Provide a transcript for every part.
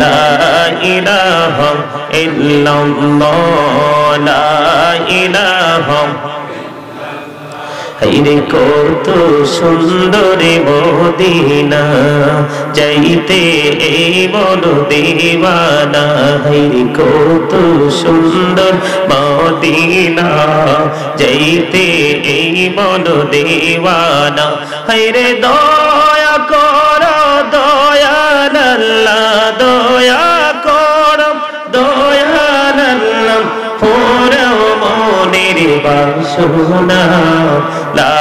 লা ইলাহা ইল্লাল্লাহ লা ইলাহা হায়রে কত সুন্দর মদিনা যাইতে এই মন দিওয়ানা হায়রে কত সুন্দর মদিনা যাইতে এই মন দিওয়ানা হায়রে দয়া করো দয়াল আল্লাহ দয়া করো দয়াল আল্লাহ পুরাও মনের বাসনা লা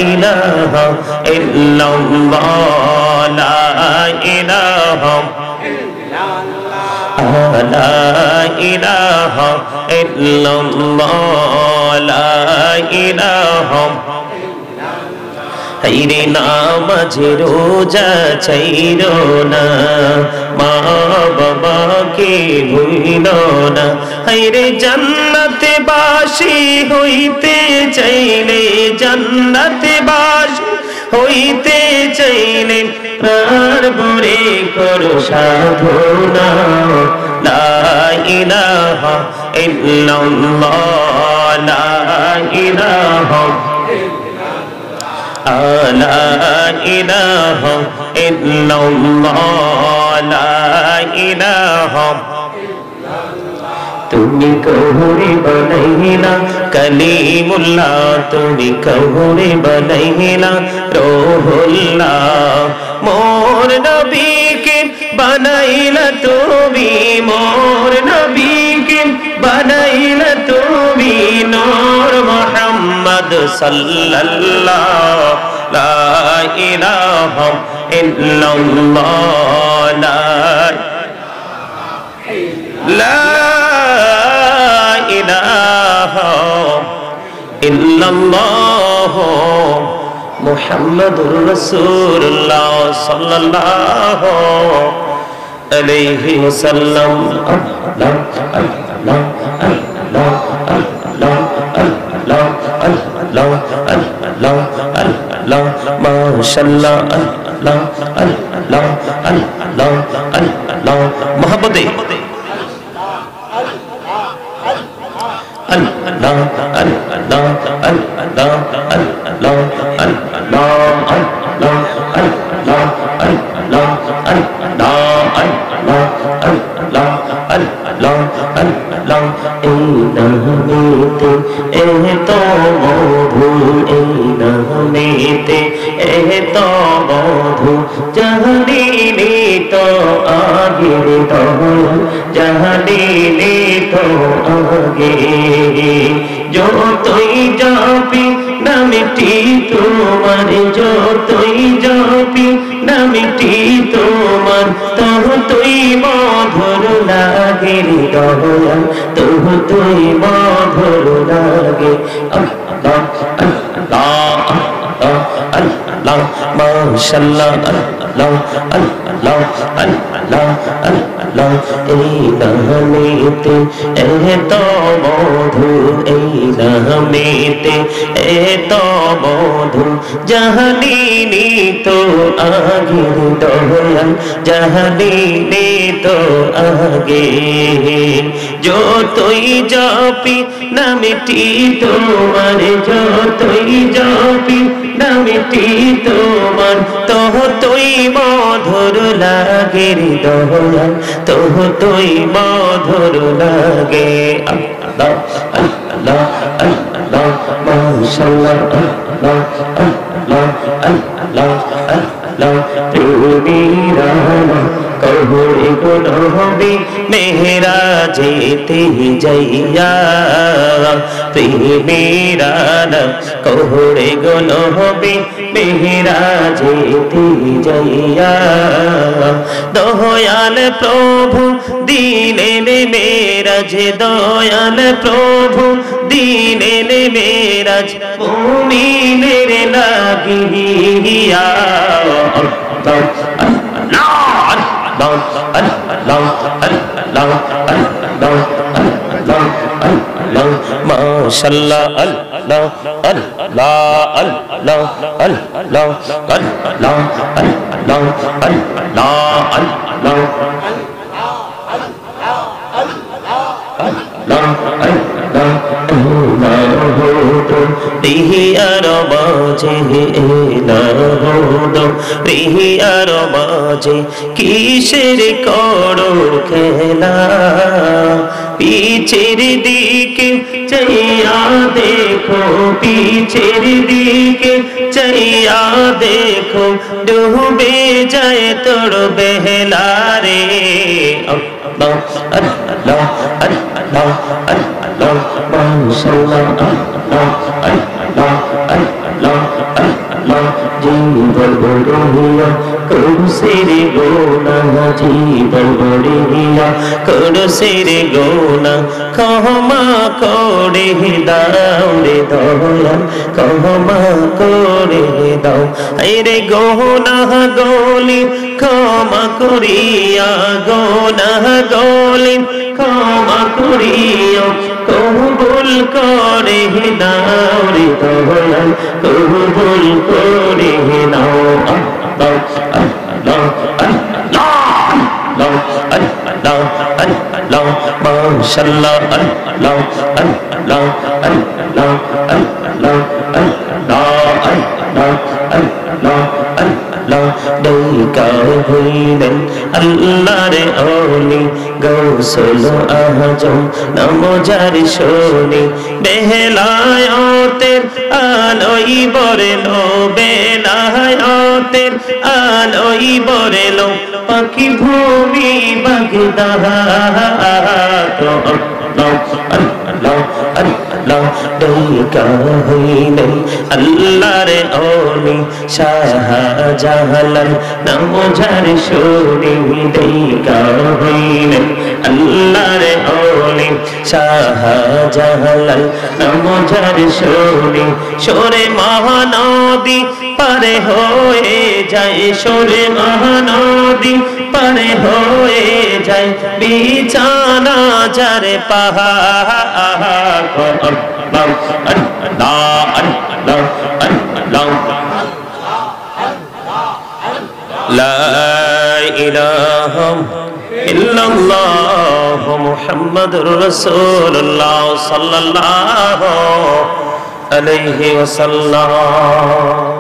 ইলাহা ইল্লাল্লাহ লা ইলাহা লা ইলাহা ইল্লাল্লাহ লা ইলাহা হায়রে নামাজ রোজা ছাইরো না মা বাবাকে ভুইলো না হায়রে জান্নাতে বাসী হইতে চাইলে জান্নাতে বাসী হইতে চাইলে প্রাণ ভরে করো সাধনা লা ইলাহা ইল্লাল্লাহ লা ইলাহা লা ইলাহা ইল্লাল্লাহ লা ইলাহা তুমি কহুরে বানাইলা কালিমুল্লাহ তুমি কহুরে বানাইলা রূহুল্লাহ মোর নবীকে বানাইলা তুমি মোর নবীকে বানাইলা তুমি নূর মুহাম্মদ সাল্লাল্লাহ লা ইলাহা ইল্লাল্লাহ লা ইলাহা ইল্লাল্লাহ মুহাম্মাদুর রাসূলুল্লাহ সাল্লাল্লাহু আলাইহি ওয়াসাল্লাম আল্লাহ আল্লাহ আল্লাহ আল্লাহ আল্লাহ আল্লাহ আল্লাহ আল্লাহ মাশাআল্লাহ আল্লাহ আল্লাহ আল্লাহ আল্লাহ মোহাম্মদে Allah Allah Allah Allah যতই যাবি নামটি তোমার যতই যাবি নামটি তোমার ততই মধুর লাগে দয়া ততই মধুর লাগে আল্লাহ আল্লাহ আল্লাহ মাশাআল্লাহ আল্লাহ আল্লাহ আল্লাহ আল্লাহ এই নামেতে এত মধু এই নামেতে এত মধু জাহানিনি তো আগের দয়াল জাহানিনি তো আগে যতই যাবি নামটি তোমার যতই যাবি নামটি তোমার ততই মধুর লাগে দয়াল ততই মধুর লাগে আল্লাহ আল্লাহ আল্লাহ মাশাআল্লাহ আল্লাহ আল্লাহ আল্লাহ আল্লাহ তুমিরা কহুরে গুনহবি মেহরাজেতে যাইয়া তুমিরা কহুরে গুনহবি মেহরাজেতে যাইয়া দয়াল প্রভু দিলেন মেরাজ দয়াল প্রভু দিলেন মেরাজ মুমিনের লাগিয়া মাশাআল্লাহ আল্লাহ আল্লাহ আল্লাহ রিহিয়ার মাঝে এলাম রিহিয়ার মাঝে কিসের করো খেলা পিছের দিকে চাইয়া দেখো পিছের দিকে চাইয়া দেখো ডুবে যায় তোর বেহলা রে আল্লাহ আল্লাহ আল্লাহ আল্লাহ মাশাআল্লাহ আল্লাহ আল্লাহ আল্লাহ আল্লাহ জীবন বড়িয়া করুসের গোনা জীবন বড়িয়া করুসের গোনা ক্ষমা করে দাও রে দয়াল ক্ষমা করে দাও আরে গোনা গলি ক্ষমা করিয়া গোনা গলি ক্ষমা করিয়া কবুল করে দাও রে দয়াল কবুল করে দাও আল্লাহ আল্লাহ আল্লাহ আল্লাহ আল্লাহ মাশাআল্লাহ আল্লাহ আল্লাহ আল্লাহ আল্লাহ আল্লাহ আল্লাহ আল্লাহ ডাকা হইলেন আল্লাহর ওলি গৌসুল আজম নামজার শোনি বেলায়েতের আলোই বরলো বেলায়েতের আলোই বরলো পাখি ভূমি বাগদাদ আল্লাহ আল্লাহ ডাকা হইলেন আল্লাহর ওলি শাহজালাল নামজার শোনি ডাকা হইলেন আল্লাহর ওলি শাহজালাল নামজার শোনি সরে মহানদী পারে হয়ে যায় সরে মহানদী পারে হয়ে যায় বিছানা যার পাহাড় লা ইলাহা ইল্লাল্লাহ মুহাম্মাদুর রাসূলুল্লাহ সাল্লাল্লাহু আলাইহি ওয়াসাল্লাম।